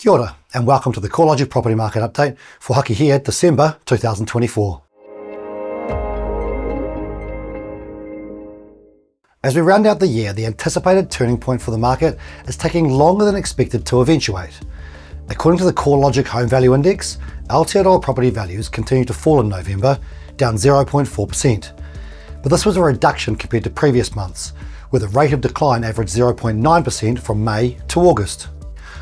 Kia ora, and welcome to the CoreLogic Property Market Update for Haki here, December 2024. As we round out the year, the anticipated turning point for the market is taking longer than expected to eventuate. According to the CoreLogic Home Value Index, Aotearoa property values continued to fall in November, down 0.4%. But this was a reduction compared to previous months, where the rate of decline averaged 0.9% from May to August.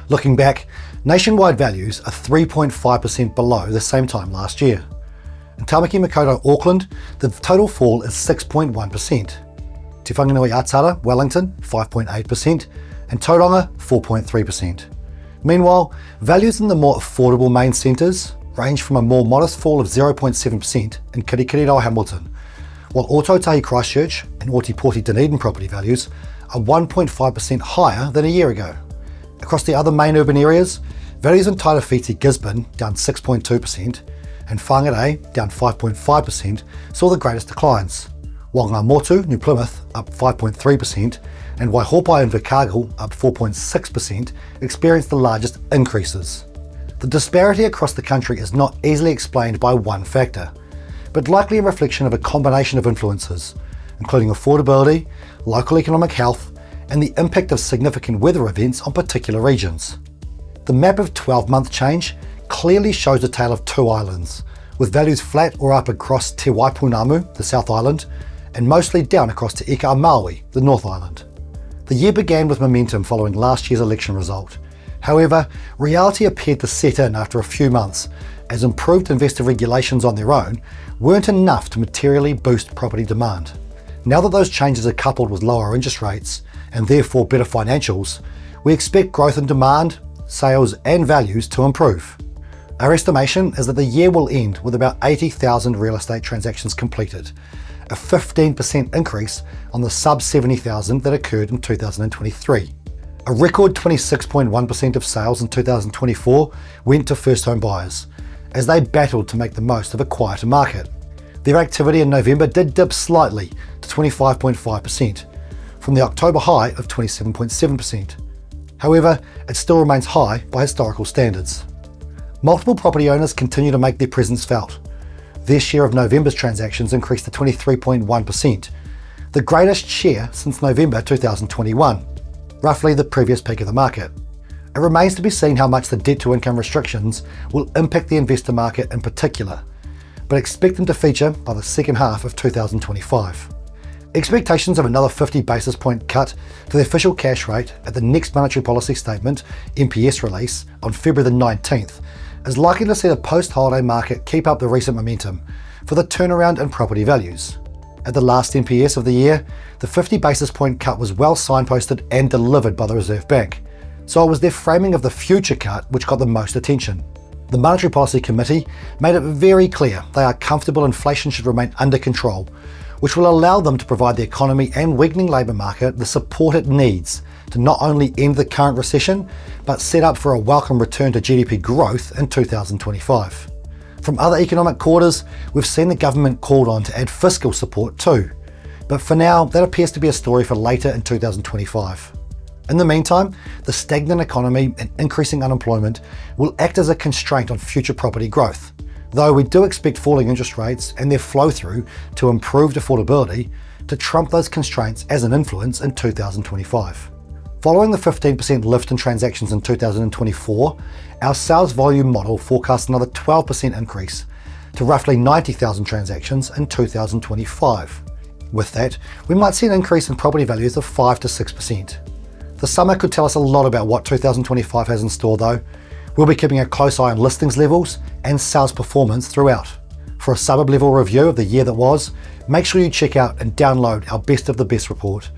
Looking back, nationwide values are 3.5% below the same time last year. In Tamaki Makaurau, Auckland, the total fall is 6.1%. Te Whanganui Atara, Wellington, 5.8%, and Tauranga, 4.3%. Meanwhile, values in the more affordable main centres range from a more modest fall of 0.7% in Kirikiriroa, Hamilton, while Ōtautahi Christchurch and Ōtepoti Dunedin property values are 1.5% higher than a year ago. Across the other main urban areas, values in Tairāwhiti, Gisborne, down 6.2%, and Whangarei, down 5.5%, saw the greatest declines, while Ngā Motu, New Plymouth, up 5.3%, and Waihopai and Invercargill, up 4.6%, experienced the largest increases. The disparity across the country is not easily explained by one factor, but likely a reflection of a combination of influences, including affordability, local economic health, and the impact of significant weather events on particular regions. The map of 12-month change clearly shows a tale of two islands, with values flat or up across Te Waipunamu, the South Island, and mostly down across Te Ika a Maui, the North Island. The year began with momentum following last year's election result. However, reality appeared to set in after a few months, as improved investor regulations on their own weren't enough to materially boost property demand. Now that those changes are coupled with lower interest rates, and therefore better financials, we expect growth in demand, sales and values to improve. Our estimation is that the year will end with about 80,000 real estate transactions completed, a 15% increase on the sub 70,000 that occurred in 2023. A record 26.1% of sales in 2024 went to first home buyers, as they battled to make the most of a quieter market. Their activity in November did dip slightly to 25.5%, from the October high of 27.7%. However, it still remains high by historical standards. Multiple property owners continue to make their presence felt. Their share of November's transactions increased to 23.1%, the greatest share since November 2021, roughly the previous peak of the market. It remains to be seen how much the debt-to-income restrictions will impact the investor market in particular, but expect them to feature by the second half of 2025. Expectations of another 50 basis point cut to the official cash rate at the next monetary policy statement (MPS) release on February the 19th is likely to see the post-holiday market keep up the recent momentum for the turnaround in property values. At the last MPS of the year, the 50 basis point cut was well signposted and delivered by the Reserve Bank, so it was their framing of the future cut which got the most attention. The Monetary Policy Committee made it very clear they are comfortable inflation should remain under control, which will allow them to provide the economy and weakening labour market the support it needs to not only end the current recession, but set up for a welcome return to GDP growth in 2025. From other economic quarters, we've seen the government called on to add fiscal support too, but for now that appears to be a story for later in 2025. In the meantime, the stagnant economy and increasing unemployment will act as a constraint on future property growth, though we do expect falling interest rates and their flow-through to improved affordability to trump those constraints as an influence in 2025. Following the 15% lift in transactions in 2024, our sales volume model forecasts another 12% increase to roughly 90,000 transactions in 2025. With that, we might see an increase in property values of 5 to 6%. The summer could tell us a lot about what 2025 has in store though. We'll be keeping a close eye on listings levels and sales performance throughout. For a suburb level review of the year that was, make sure you check out and download our Best of the Best report,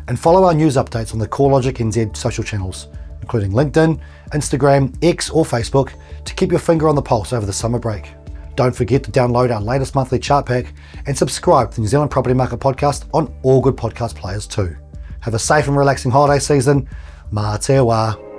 and follow our news updates on the CoreLogic NZ social channels, including LinkedIn, Instagram, X or Facebook, to keep your finger on the pulse over the summer break. Don't forget to download our latest monthly chart pack and subscribe to the New Zealand Property Market Podcast on all good podcast players too. Have a safe and relaxing holiday season. Mā te wā.